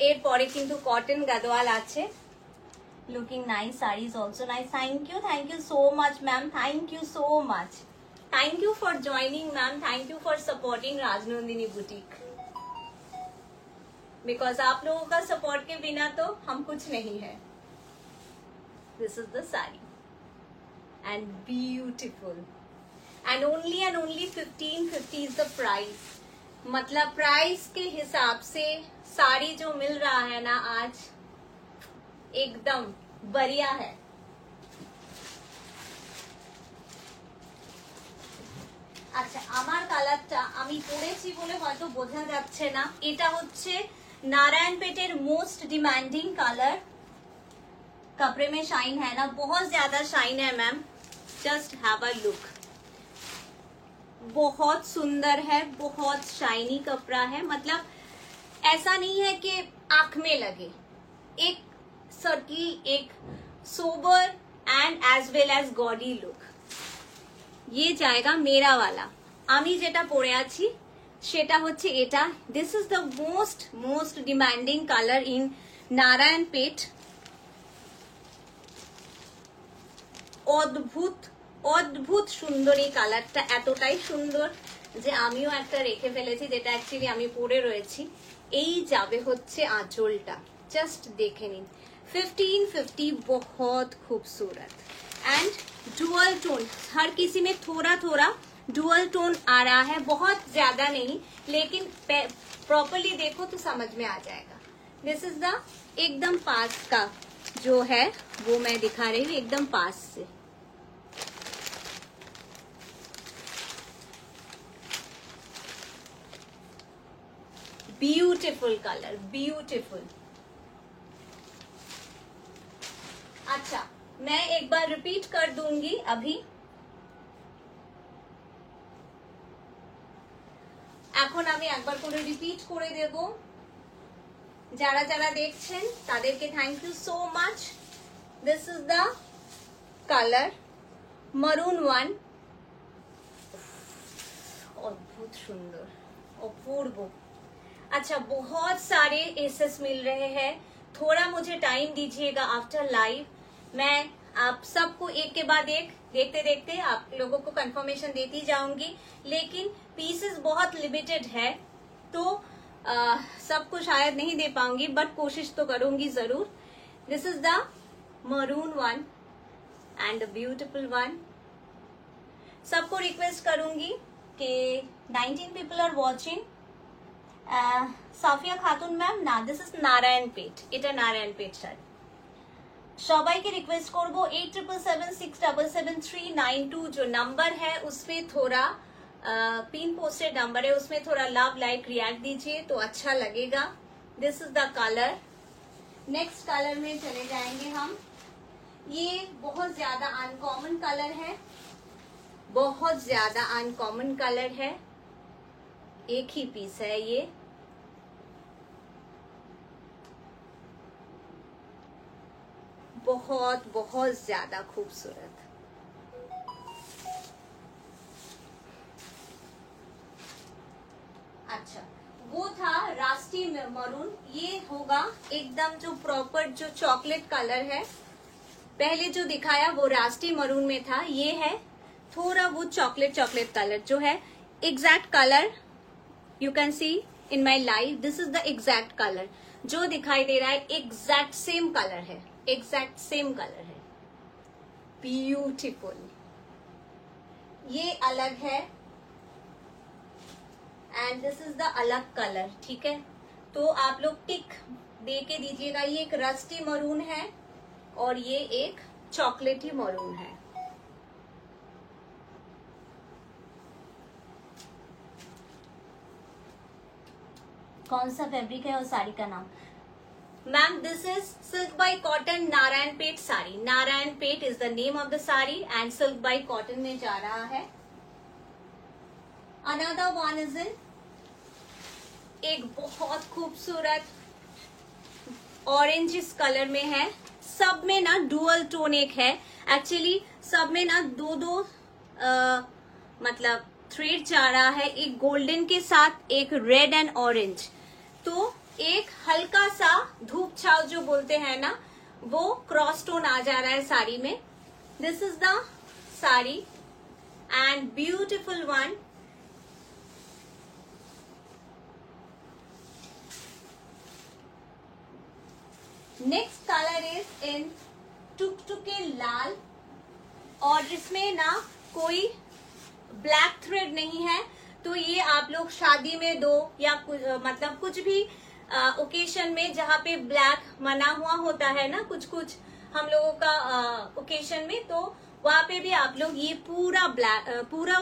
এরপরে কিন্তু কটন গাদোয়াল আছে, looking nice, sari is also nice. Thank you so much ma'am, thank you so much, thank you for joining ma'am, thank you for supporting Rajnandini boutique. Because आप लोगों का सपोर्ट के बिना तो हम कुछ नहीं है। This is the sari and beautiful and only 1550 is the price. मतलब प्राइस के हिसाब से साड़ी जो मिल रहा है ना आज, एकदम बढ़िया है। আচ্ছা, আমার কালারটা আমি পরেছি বলে হয়তো বোঝা যাচ্ছে না, এটা হচ্ছে नारायणपेटेर मोस्ट डिमांडिंग कलर। कपड़े में शाइन है ना, बहुत ज्यादा शाइन है ma'am, just have a look. बहुत सुंदर है, बहुत शाइनी कपड़ा है। मतलब ऐसा नहीं है कि आंख में लगे, एक सटल, एक sober and as well as gaudy look. ये जाएगा मेरा वाला। আমি যেটা পরে আছি সেটা হচ্ছে এটা। This is the most demanding colour in Narayanpet. অদ্ভুত অদ্ভুত সুন্দর এই কালারটা, এতটাই সুন্দর যে আমিও একটা রেখে ফেলেছি, যেটা অ্যাকচুয়ালি আমি পরে রয়েছি। এই যাবে হচ্ছে আঁচলটা, জাস্ট দেখে নিন। 1550, बहुत खूबसूरत एंड डुअल टोन। हर किसी में थोड़ा थोड़ा डुअल टोन आ रहा है, बहुत ज्यादा नहीं, लेकिन प्रॉपरली देखो तो समझ में आ जाएगा। दिस इज द एकदम पास का जो है वो मैं दिखा रही हूँ, एकदम पास से। Beautiful colour, beautiful. अच्छा, मैं एक बार रिपीट कर दूंगी अभी। এখন আমি একবার করে রিপিট করে দেব। যারা যারা দেখছেন তাদেরকে thank you so much. This is the colour maroon one. अद्भुत सुंदर, अपूर्व। अच्छा, बहुत सारे एसेस मिल रहे हैं, थोड़ा मुझे टाइम दीजिएगा आफ्टर लाइव। मैं आप सबको एक के बाद एक देखते देखते आप लोगों को कंफर्मेशन देती जाऊंगी, लेकिन पीसेस बहुत लिमिटेड है तो सबको शायद नहीं दे पाऊंगी, बट कोशिश तो करूंगी जरूर। This is the maroon one and the beautiful one. सबको रिक्वेस्ट करूंगी कि 19 people are watching. Safia Khatoon ma'am ना, दिस इज नारायणपेट, এটা নারায়ণপেট শাড়ি। সবাইকে রিকোয়েস্ট করব 8777677392 जो नंबर है उसपे थोड़ा पिन पोस्टेड नंबर है, उसमें थोड़ा लव लाइक रिएक्ट दीजिए तो अच्छा लगेगा। This is the colour. Next colour में चले जाएंगे हम। ये बहुत ज्यादा अनकॉमन कलर है, बहुत ज्यादा अनकॉमन कलर है, एक ही पीस है ये। बहुत बहुत ज्यादा खूबसूरत। अच्छा, वो था रास्टी मरून, ये होगा एकदम जो प्रॉपर जो चॉकलेट कलर है। पहले जो दिखाया वो रास्टी मरून में था, ये है थोड़ा वो चॉकलेट चॉकलेट कलर जो है exact colour. You can see in my life, this is the exact colour जो दिखाई दे रहा है, एग्जैक्ट सेम कलर है, एग्जैक्ट सेम कलर है, ब्यूटीफुल। ये अलग है एंड दिस इज द अलग कलर, ठीक है। तो आप लोग टिक दे के दीजिएगा, ये एक रस्टी मरून है और ये एक चॉकलेटी मरून है। कौन सा फैब्रिक है और साड़ी का नाम? Ma'am this is silk bye cotton Narayanpet sari. Narayanpet is the name of the sari and silk bye cotton में जा रहा है। अनदर वन इज इन एक बहुत खूबसूरत ऑरेंज इस कलर में है। सब में ना डुअल टोन एक है, एक्चुअली सब में ना दो दो मतलब थ्रेड जा रहा है, एक गोल्डन के साथ एक रेड एंड ऑरेंज। तो एक हल्का सा धूप छाव जो बोलते हैं ना, वो क्रॉस टोन आ जा रहा है साड़ी में। This is the sari and beautiful one. Next colour is in टुकटुके लाल और इसमें ना कोई ब्लैक थ्रेड नहीं है। तो ये आप लोग शादी में दो या मतलब कुछ भी ओकेशन में जहाँ पे ब्लैक मना हुआ होता है ना, कुछ कुछ हम लोगों का ओकेशन में, तो वहां पे भी आप लोग ये पूरा ब्लैक पूरा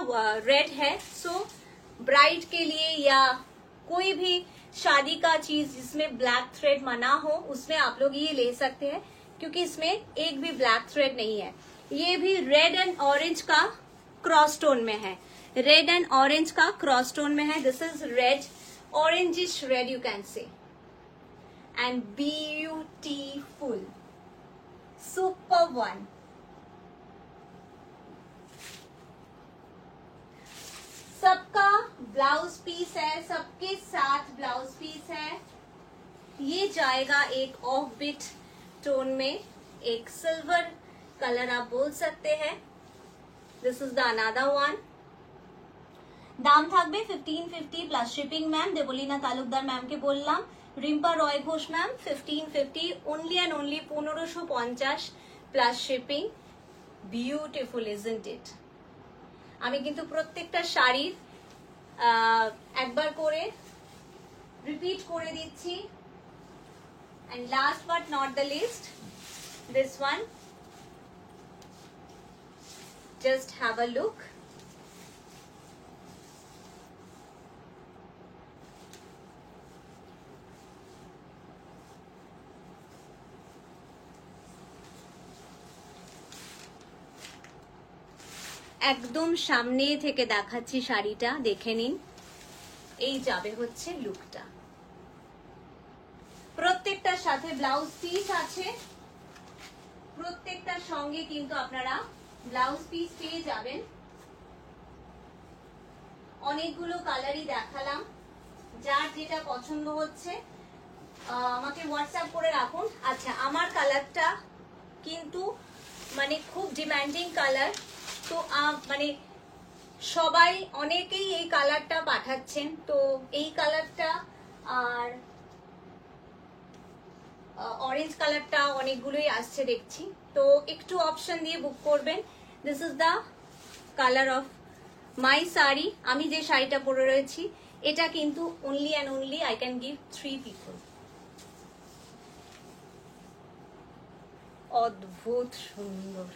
रेड है। सो ब्राइड के लिए या कोई भी शादी का चीज जिसमें ब्लैक थ्रेड मना हो उसमें आप लोग ये ले सकते हैं, क्योंकि इसमें एक भी ब्लैक थ्रेड नहीं है। ये भी रेड एंड ऑरेंज का क्रॉस टोन में है, रेड एंड ऑरेंज का क्रॉस टोन में है। This is red, orangish red you can say, and beautiful, super one. सबका ब्लाउज पीस है, सबके साथ ब्लाउज पीस है। ये जाएगा एक ऑफ बिट टोन में, एक सिल्वर कलर आप बोल सकते हैं। This is the another one. দাম থাকবে 1550 plus shipping ma'am. Debleena Talukdar ম্যামকে বললাম। Rimpa Roy Ghosh ma'am 1550 only and only 1550 plus shipping. Beautiful isn't it. আমি কিন্তু প্রত্যেকটা শাড়ির একবার করে রিপিট করে দিচ্ছি। And last but not the least, this one, just have a look. একদম সামনে থেকে দেখাচ্ছি শাড়িটা, দেখে নিন। এই যাবে হচ্ছে লুকটা। প্রত্যেকটার সাথে ব্লাউজ পিস আছে, প্রত্যেকটার সঙ্গে কিন্তু আপনারা ব্লাউজ পিস পেয়ে যাবেন। অনেকগুলো কালারই দেখালাম, যার যেটা পছন্দ হচ্ছে আমাকে হোয়াটসঅ্যাপ করে রাখুন। আচ্ছা, আমার কালারটা কিন্তু মানে খুব ডিমান্ডিং কালার, তো মানে সবাই অনেকেই এই কালারটা পাঠাচ্ছেন। তো এই কালারটা আর অরেঞ্জ কালারটা অনেকগুলোই আসছে দেখছি, তো একটু অপশন দিয়ে বুক করবেন। This is the colour of my sari. আমি যে শাড়িটা পরে রয়েছি এটা কিন্তু only and only I can give 3 people. অদ্ভুত সুন্দর,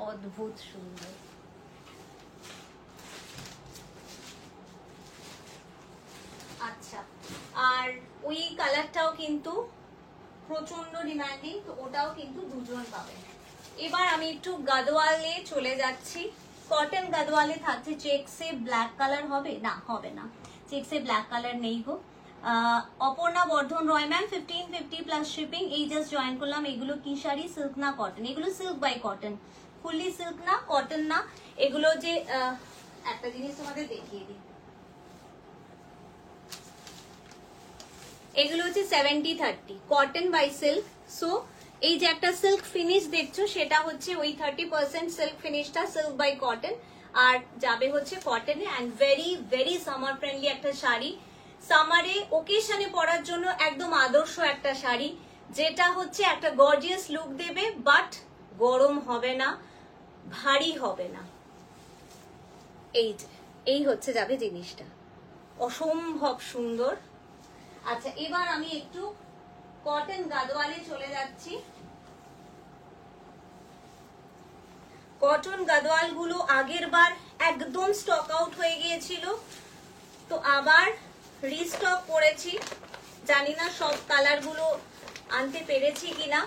অদ্ভুত সুন্দর। আচ্ছা, আর ওই কালারটাও কিন্তু প্রচন্ড ডিমান্ডিং, তো ওটাও কিন্তু দুজন পাবেন। এবার আমি একটু গাদোয়ালে চলে যাচ্ছি। কটন গাদোয়ালে থাকছে চেকসে ব্ল্যাক কালার, হবে না, হবে না, চেকসে ব্ল্যাক কালার নেই গো। Aparna Bardhan Roy ma'am 1550 plus shipping. এই জাস্ট জয়েন করলাম। এগুলো কি শাড়ি? সিল্ক না কটন? এগুলো silk by cotton, fully silk না, কটন না। এগুলো যে একটা জিনিস তোমাদের দেখিয়ে দিই, এগুলো হচ্ছে 70-30 কটন বাই সিল্ক। সো এই যে একটা সিল্ক ফিনিশ দেখছো, সেটা হচ্ছে ওই 30% সিল্ক ফিনিশটা সিল্ক বাই কটন, আর যাবে হচ্ছে কটনে। And very very summer friendly একটা শাড়ি, সামারে ওকেশনে পরার জন্য একদম আদর্শ একটা শাড়ি, যেটা হচ্ছে একটা গর্জিয়াস লুক দেবে, বাট গরম হবে না, ভারী হবে না। এই হচ্ছে যাবে জিনিসটা, অসম্ভব সুন্দর। আচ্ছা, এবার আমি একটু কটন গাদোয়ালে চলে যাচ্ছি। কটন গাদোয়াল গুলো আগের বার একদম স্টক আউট হয়ে গিয়েছিল, তো আবার রিস্টক করেছি। জানি না সব কালার গুলো আনতে পেরেছি কিনা।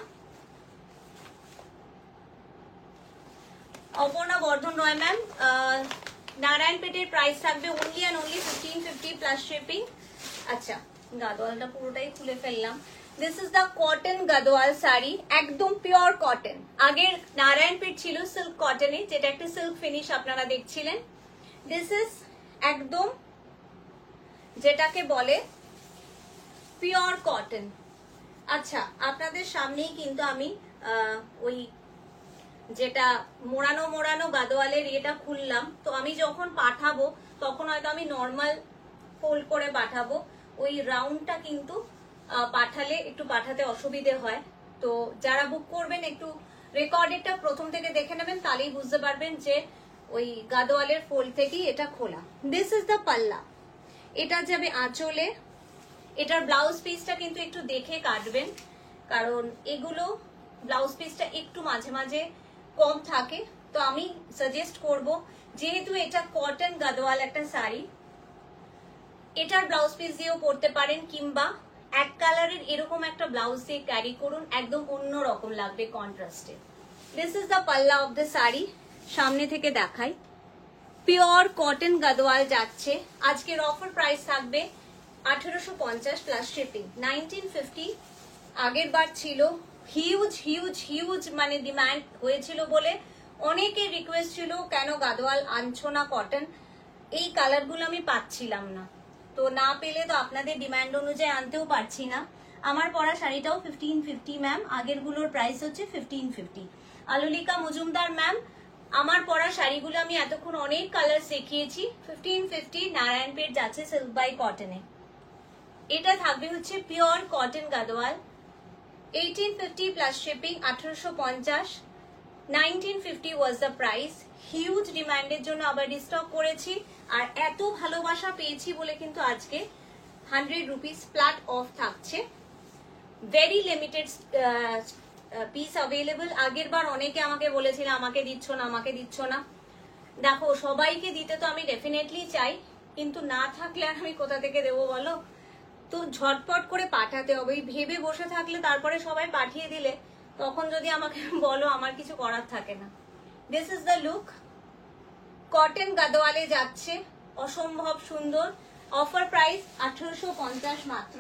অপর্ণা বর্ধন রয় ম্যাম, নারায়ণপেটের প্রাইস থাকবে only and only 1550 plus shipping. আচ্ছা, গাদোয়ালটা পুরোটাই খুলে ফেললাম। This is the cotton Gadwal sari, একদম পিওর কটন। আগের নারায়ণপেট ছিল সিল্ক কটনে, যেটা একটা সিল্ক ফিনিশ আপনারা দেখছিলেন। দিস ইজ একদম যেটাকে বলে পিওর কটন। আচ্ছা, আপনাদের সামনেই কিন্তু আমি ওই যেটা মোড়ানো মোড়ানো গাদোয়ালের এটা খুললাম। তো আমি যখন পাঠাবো তখন হয়তো আমি নর্মাল ফোল্ড করে পাঠাবো, ওই রাউন্ডটা কিন্তু পাঠালে একটু পাঠাতে অসুবিধে হয়। তো যারা বুক করবেন একটু রেকর্ডেডটা প্রথম থেকে দেখে নেবেন, তাহলেই বুঝতে পারবেন যে ওই গাদোয়ালের ফোল্ড থেকেই এটা খোলা। দিস ইজ দ্য পাল্লা, এটা যাবে আঁচলে। এটার ব্লাউজ পিসটা কিন্তু একটু দেখে কাটবেন, কারণ এগুলো ব্লাউজ পিসটা একটু মাঝে মাঝে কম থাকে। তো আমি সাজেস্ট করব, যেহেতু এটা কটন গাদোয়াল একটা শাড়ি, এটার ব্লাউজ পিস দিয়েও পরতে পারেন, কিংবা এক কালারের এরকম একটা ব্লাউজ দিয়ে ক্যারি করুন, একদম অন্য রকম লাগবে কন্ট্রাস্টে। দিস ইজ দ্য পাল্লা অফ দ্য শাড়ি। সামনে থেকে দেখাই, পিওর কটন গাদোয়াল যাচ্ছে। আজকের অফার প্রাইস থাকবে 1850 প্লাস শিপিং, 1950। আগের বার ছিল হিউজ হিউজ হিউজ, মানে ডিমান্ড হয়েছিল বলে অনেকের রিকোয়েস্ট ছিল কেন গাদোয়াল আনছো না কটন। এই কালারগুলো আমি পাচ্ছিলাম না, তো না পেলে তো আপনাদের ডিমান্ড অনুযায়ী আনতেও পারছি না। আমার পরা শাড়িটাও 1550 ম্যাম, আগের গুলোর প্রাইস হচ্ছে 1550। আলোলিকা মজুমদার ম্যাম, আমার পরা শাড়িগুলো আমি এতক্ষণ অনেক কালার দেখিয়েছি। 1550 নারায়ণপেট যাচ্ছে সিল্ক বাই কটনে। এটা থাকবে হচ্ছে pure cotton Gadwal, 1850 plus shipping, 1850। 1950 was the price. Huge ডিমান্ডের জন্য আবার রিস্টক করেছি, আর এত ভালোবাসা পেয়েছি বলে কিন্তু আজকে 100 রুপিস ফ্ল্যাট অফ থাকছে। Very limited piece available. আগের বার অনেকে আমাকে বলেছিল আমাকে দিচ্ছ না, আমাকে দিচ্ছ না। দেখো, সবাইকে দিতে তো আমি ডেফিনেটলি চাই, কিন্তু না থাকলে আমি কোথা থেকে দেবো বলো? তো ঝটপট করে পাঠাতে হবে। ভেবে বসে থাকলে তারপরে সবাই পাঠিয়ে দিলে তখন যদি আমাকে বলো, আমার কিছু করার থাকে না। This is the look, cotton গাদোয়ালে যাচ্ছে, অসম্ভব সুন্দর। অফার প্রাইস 1850 মাত্র।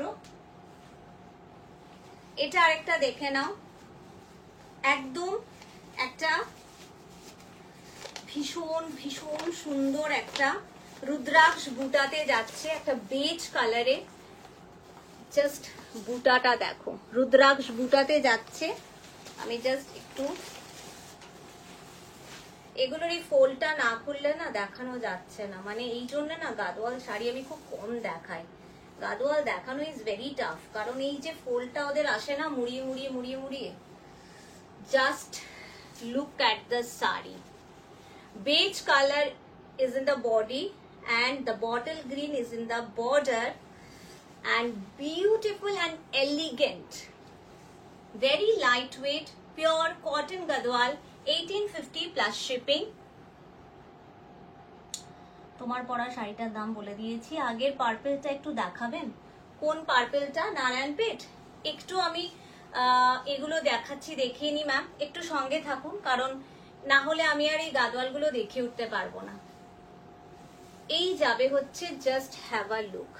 এটা আরেকটা দেখে নাও, একদম একটা ভীষণ ভীষণ সুন্দর একটা রুদ্রাক্ষ বুটাতে যাচ্ছে, একটা বেজ কালারে। জাস্ট বুটাটা দেখো, রুদ্রাক্ষ বুটাতে যাচ্ছে। আমি জাস্ট একটু এগুলোর এই ফোল্ডটা না খুললে না দেখানো যাচ্ছে না, মানে এই জন্য না গাদোয়াল শাড়ি আমি খুব কম দেখাই। গাদোয়াল দেখানো ইজ ভেরি টাফ, কারণ এই যে ফোল্ডটা ওদের আসে না মুড়িয়ে মুড়িয়ে মুড়িয়ে মুড়িয়ে। Just look at the sari. Beige colour is in the body and the bottle green is in the border, and beautiful and elegant, very lightweight pure cotton gadwal, 1850 plus shipping. তোমার পরা শাড়িটার দাম বলে দিয়েছি। আগের পার্পেলটা একটু দেখাবেন, কোন পার্পেলটা? নারায়ণপেট। একটু আমি এগুলো দেখাচ্ছি, দেখিয়ে নি ম্যাম, একটু সঙ্গে থাকুন, কারণ না হলে আমি আর এই গাদওয়ালগুলো দেখে উঠতে পারবো না। এই যাবে হচ্ছে just have a look,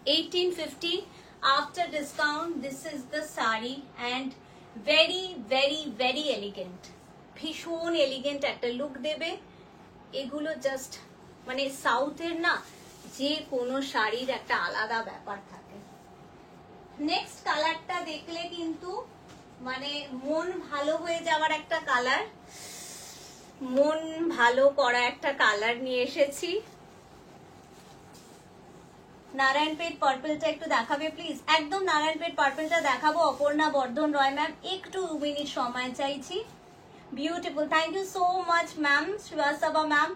1850 after discount. This is the sari and very very very elegant, ভীষণ এলিগেন্ট একটা লুক দেবে এগুলো। জাস্ট মানে সাউথের না যে কোনো শাড়ির একটা আলাদা ব্যাপার থাকে। নেক্সট কালারটা দেখলে কিন্তু মানে মন ভালো হয়ে যাওয়ার একটা কালার, মন ভালো করা একটা কালার নিয়ে এসেছি। নারায়ণপেট পার্পলটা একটু দেখাবে প্লিজ। একদম নারায়ণপেট পার্পলটা দেখাবো। অপর্ণা বর্ধন রয় ম্যাম, একটু 2 মিনিট সময় চাইছি। Beautiful, thank you so much ma'am. Srivastava ma'am,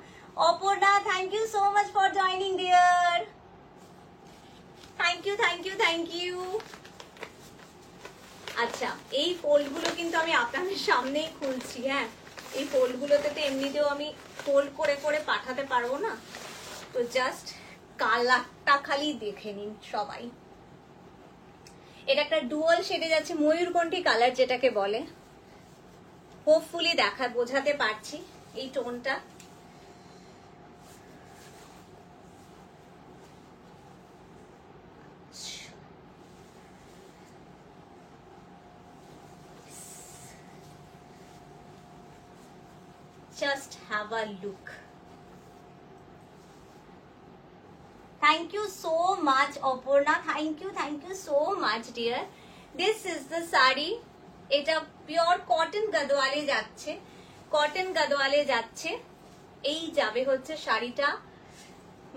Aparna thank you so much for joining dear. Thank you thank you thank you. আচ্ছা, এই ফোল্ডগুলো কিন্তু আমি আপনাদের সামনেই খুলছি। হ্যাঁ, এই ফোল্ডগুলোতে তো এমনিতেও আমি ফোল্ড করে করে পাঠাতে পারবো না, তো জাস্ট কালারটা খালি দেখে নিন সবাই। এটা একটা ডুয়াল শেডে যাচ্ছে, ময়ূরকণ্ঠী কালার যেটাকে বলে। হোপফুলি বোঝাতে পারছি এই টোনটা। Just have a look. Thank you so much Aparna, thank you so much dear. This is the sari. এটা পিওর কটন গাদওয়ালে যাচ্ছে, কটন গাদওয়ালে যাচ্ছে। এই যাবে হচ্ছে শাড়িটা।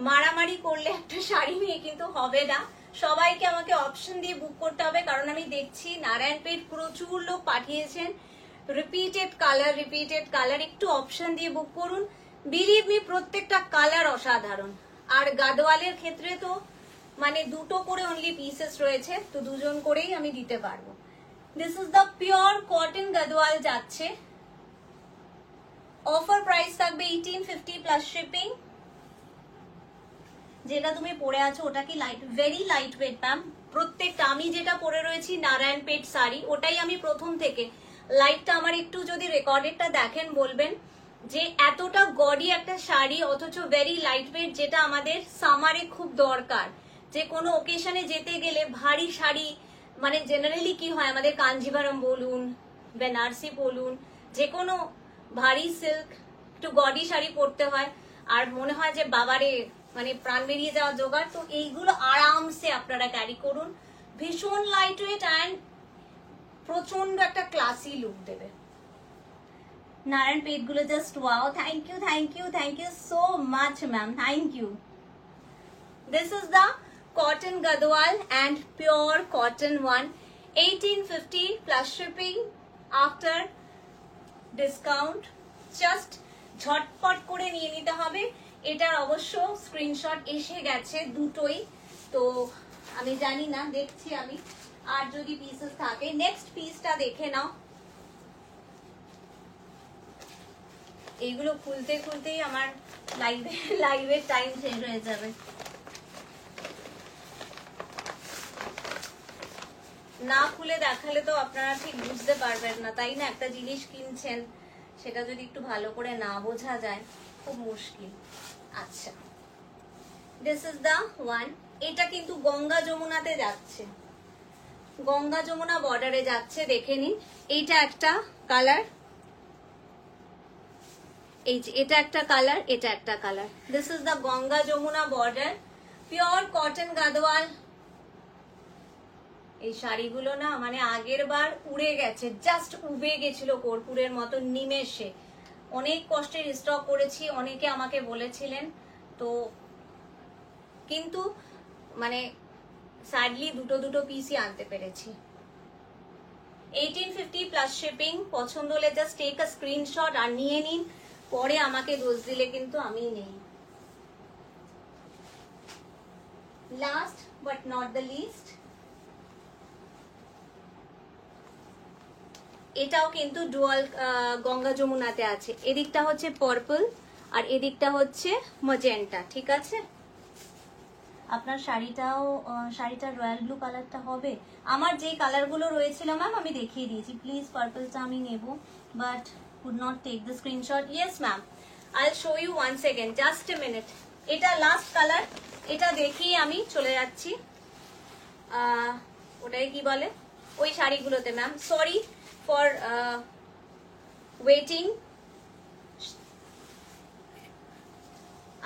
মারামারি করলে একটা শাড়ি নিয়ে কিন্তু হবে না, সবাইকে আমাকে অপশন দিয়ে বুক করতে হবে, কারণ আমি দেখছি নারায়ণপেট প্রচুর লোক পাঠিয়েছেন রিপিটেড কালার। একটু অপশন দিয়ে বুক করুন। বিলিভ মি, প্রত্যেকটা কালার অসাধারণ। আর গাদওয়ালের ক্ষেত্রে তো মানে দুটো করে অনলি পিসেস রয়েছে, তো দুজন করেই আমি দিতে পারবো। This is the pure cotton Gadwal যাচ্ছে। অফার প্রাইস থাকবে 1850 প্লাস শিপিং। যেটা তুমি পরে আছো ওটা কি ভেরি লাইট ওয়েট ম্যাম। প্রত্যেকটা আমি যেটা পরে রয়েছি নারায়ণপেট শাড়ি, ওটাই আমি প্রথম থেকে লাইটটা আমার একটু যদি রেকর্ডেডটা দেখেন বলবেন যে এতটা গডি একটা শাড়ি অথচ ভেরি লাইট ওয়েট, যেটা আমাদের সামারে খুব দরকার। যে কোনো ওকেশনে যেতে গেলে ভারী শাড়ি মানে জেনারেলি কি হয়, আমাদের কাঞ্জিভারম বলুন, বেনারসি বলুন, যে কোনো ভারী সিল্ক একটু গডি শাড়ি পরতে হয়, আর মনে হয় যে বাবারে মানে প্রাণ বেরিয়ে যাওয়া জোগাড়। তো এইগুলো আরামসে আপনারা ক্যারি করুন, ভীষণ লাইট ওয়েট অ্যান্ড প্রচন্ড একটা ক্লাসি লুক দেবে। নারায়ণ পেট গুলো just wow. Thank you so much ma'am, thank you. This is the cotton Gadwal and pure cotton one, 1850 plus shipping after discount. Just ঝটপট করে নিয়ে নিতে হবে। এটার অবশ্য স্ক্রিনশট এসে গেছে দুটোই, তো আমি জানি না, দেখছি আমি আর যদি পিসেস থাকে। নেক্সট পিসটা দেখে নাও। এইগুলো খুলতে খুলতেই আমার লাইভের টাইম শেষ হয়ে যাবে। না খুলে দেখালে তো আপনারা ঠিক বুঝতে পারবেন না, তাই না? একটা জিনিস কিনছেন সেটা যদি একটু ভালো করে না বোঝা যায় খুব মুশকিল। আচ্ছা, দিস ইজ দা ওয়ান। এটা কিন্তু গঙ্গা যমুনাতে যাচ্ছে, গঙ্গা যমুনা বর্ডারে যাচ্ছে, দেখে নিন। এইটা একটা কালার, এই যে এটা একটা কালার, এটা একটা colour. This is the Ganga Jamuna border, pure cotton Gadwal. এই শাড়িগুলো না মানে আগের বার উড়ে গেছে, জাস্ট উবে গেছিল কর্পূরের মতো নিমেষে। অনেক কষ্টের স্টক করেছি, অনেকে আমাকে বলেছিলেন, তো কিন্তু মানে স্যাডলি দুটো পিসই আনতে পেরেছি। 1850 প্লাস শিপিং। পছন্দ হলে জাস্ট টেক আ স্ক্রিনশট আর নিয়ে নিন, পরে আমাকে দোষ দিলে কিন্তু আমি নেই। Last but not the least, এটাও কিন্তু ডুয়াল গঙ্গা যমুনাতে আছে। এদিকটা হচ্ছে পার্পল আর এদিকটা হচ্ছে ম্যাজেন্টা, ঠিক আছে? আপনার শাড়িটা রয়্যাল ব্লু কালারটা হবে। আমার যে কালারগুলো রয়েছিল ম্যাম আমি দেখিয়ে দিয়েছি। প্লিজ পার্পলটা আমি নেব, but could not take the screenshot. Yes ma'am, I will show you once again, just a minute. এটা লাস্ট কালার, এটা দেখিয়ে আমি চলে যাচ্ছি। ওটাই কি বলে, ওই শাড়িগুলোতে ম্যাম। Sorry for waiting.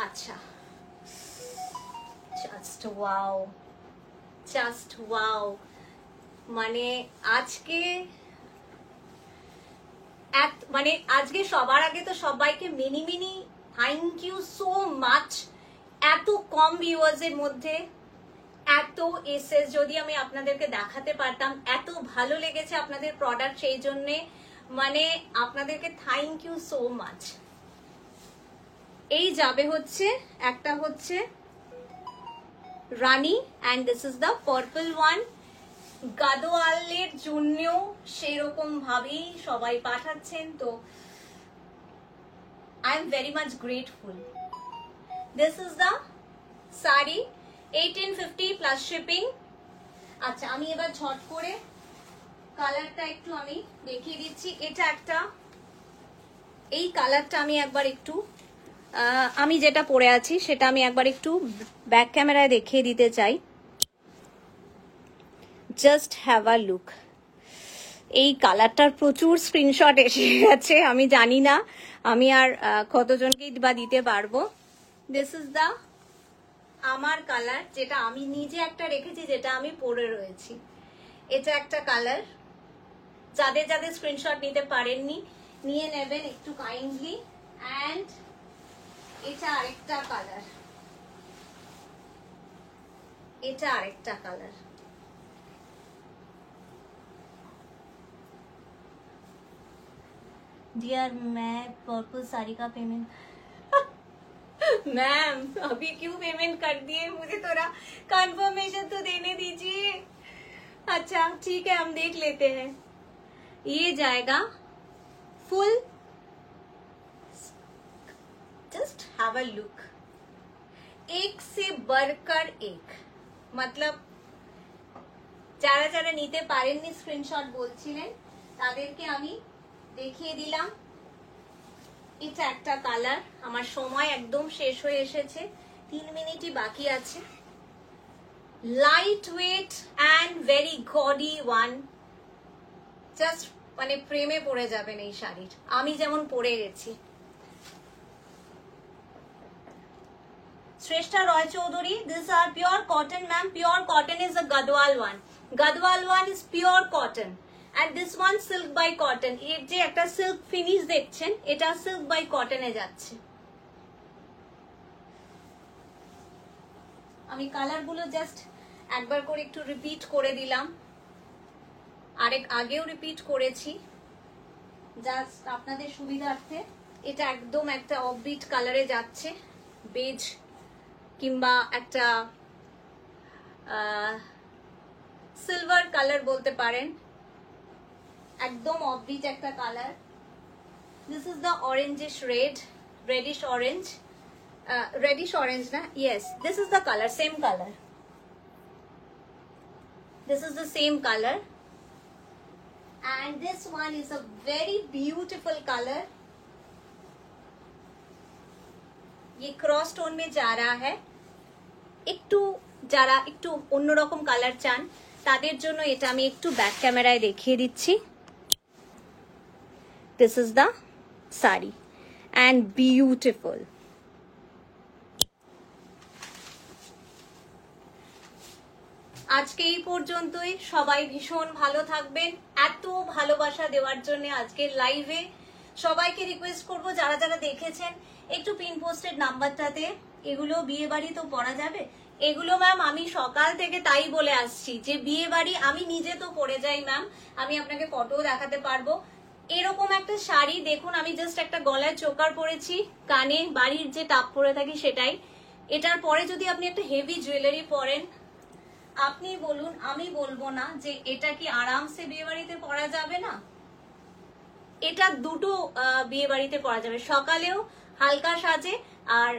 আচ্ছা, জাস্ট ওয়াও, জাস্ট ওয়াও। মানে আজকে আজকে সবার আগে তো সবাইকে many many thank you so much. এত কম ভিউয়ার্স এর মধ্যে এত এসএস যদি আমি আপনাদেরকে দেখাতে পারতাম, এত ভালো লেগেছে আপনাদের প্রোডাক্ট, সেই জন্যে মানে আপনাদেরকে থ্যাংক ইউ সো মাচ। এই যাবে হচ্ছে একটা হচ্ছে rani, and this is the purple one. গাদোয়ালের জন্যও সেরকম ভাবেই সবাই পাঠাচ্ছেন, তো I am very much grateful. This is the sari, 1850 plus shipping. আচ্ছা, আমি এবার ঝট করে কালারটা একটু আমি দেখিয়ে দিচ্ছি। এটা একটা, এই কালারটা আমি একবার একটু আমি যেটা পরে আছি সেটা আমি একবার একটু ব্যাক ক্যামেরায় দেখিয়ে দিতে চাই। Just have a look. এই কালারটার প্রচুর স্ক্রিনশট এসে গেছে, আমি জানি না আমি আর কতজনকেই বা দিতে পারবো। দিস ইজ দ্য আমার কালার, যেটা আমি নিজে একটা রেখেছি, যেটা আমি পরে রয়েছি। এটা একটা কালার, যাদের যাদের স্ক্রিনশট নিতে পারেননি নিয়ে নেবেন একটু কাইন্ডলি। অ্যান্ড এটা আরেকটা কালার, এটা আরেকটা কালার। डियर मैं पर्पल साड़ी का पेमेंट मैम अभी क्यों पेमेंट कर दिए, मुझे थोड़ा कंफर्मेशन तो देने दीजिए। अच्छा ठीक है, हम देख लेते हैं। ये जाएगा full, just have a look. एक से बढ़कर एक, मतलब যারা যারা নিতে পারেননি স্ক্রিনশট বলছিলেন তাদেরকে আমি দেখিয়ে দিলাম। এটা একটা কালার। আমার সময় একদম শেষ হয়ে এসেছে, 3 মিনিটই বাকি আছে। Lightweight and very gaudy one, just মানে প্রেমে পড়ে যাবেন এই শাড়ির, আমি যেমন পরে গেছি। Shreshtha Roy Chowdhury, this are pure cotton ma'am. Pure cotton is a Gadwal one. Gadwal one is pure cotton and this one silk by cotton। এর যে একটা সিল্ক ফিনিশ দেখছেন, এটা সিল্ক বাই কটনে যাচ্ছে। আমি কালারগুলো জাস্ট একবার করে একটু রিপিট করে দিলাম, আরেক আগেও রিপিট করেছি জাস্ট আপনাদের সুবিধার্থে। এটা একদম একটা অফবিট কালারে যাচ্ছে, বেজ কিংবা একটা সিলভার কালার বলতে পারেন, একদম অফবিট একটা colour. This is the orangish red, reddish orange, reddish orange না, yes this is the colour, same colour, this is the same colour. and this one is a very beautiful color। ये cross tone में जा रहा है। একটু যারা একটু অন্যরকম কালার চান তাদের জন্য এটা আমি একটু ব্যাক ক্যামেরায় দেখিয়ে দিচ্ছি। This is the saree and beautiful। আজকে এই পর্যন্তই, সবাই ভীষণ ভালো থাকবেন। এত ভালোবাসা দেওয়ার জন্য আজকের লাইভে সবাইকে রিকোয়েস্ট করব, যারা যারা দেখেছেন একটু পিন পোস্টেড নাম্বারটাতে, এগুলো বিয়ে বাড়ি তো পরা যাবে। এগুলো ম্যাম আমি সকাল থেকে তাই বলে আসছি যে বিয়ে বাড়ি আমি নিজে তো পরে যাই ম্যাম, আমি আপনাকে ফটোও দেখাতে পারবো। এরকম একটা শাড়ি দেখুন, আমি জাস্ট একটা গলায় চোকার পরেছি, কানে বাড়ির যে টাপ পরে থাকি সেটাই। এটার পরে যদি আপনি একটা হেভি জুয়েলারি পরেন, আপনি বলুন, আমি বলবো না যে এটা কি আরামসে বিয়ে বাড়িতে পরা যাবে না। এটা দুটো বিয়ে বাড়িতে পরা যাবে, সকালেও হালকা সাজে, আর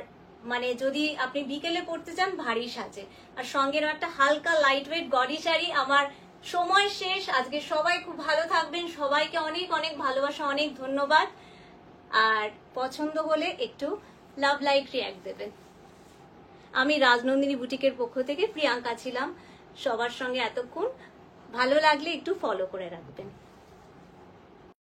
মানে যদি আপনি বিকেলে পড়তে চান ভারী সাজে, আর সঙ্গের একটা হালকা লাইট ওয়েট গডি শাড়ি। আমার সময় শেষ আজকে। সবাই খুব ভালো থাকবেন, সবাইকে অনেক অনেক ভালোবাসা, অনেক ধন্যবাদ। আর পছন্দ হলে একটু লাভ লাইক রিয়াক্ট দেবেন। আমি রাজনন্দিনী বুটিকের পক্ষ থেকে প্রিয়াঙ্কা ছিলাম। সবার সঙ্গে এতক্ষণ। ভালো লাগলে একটু ফলো করে রাখবেন।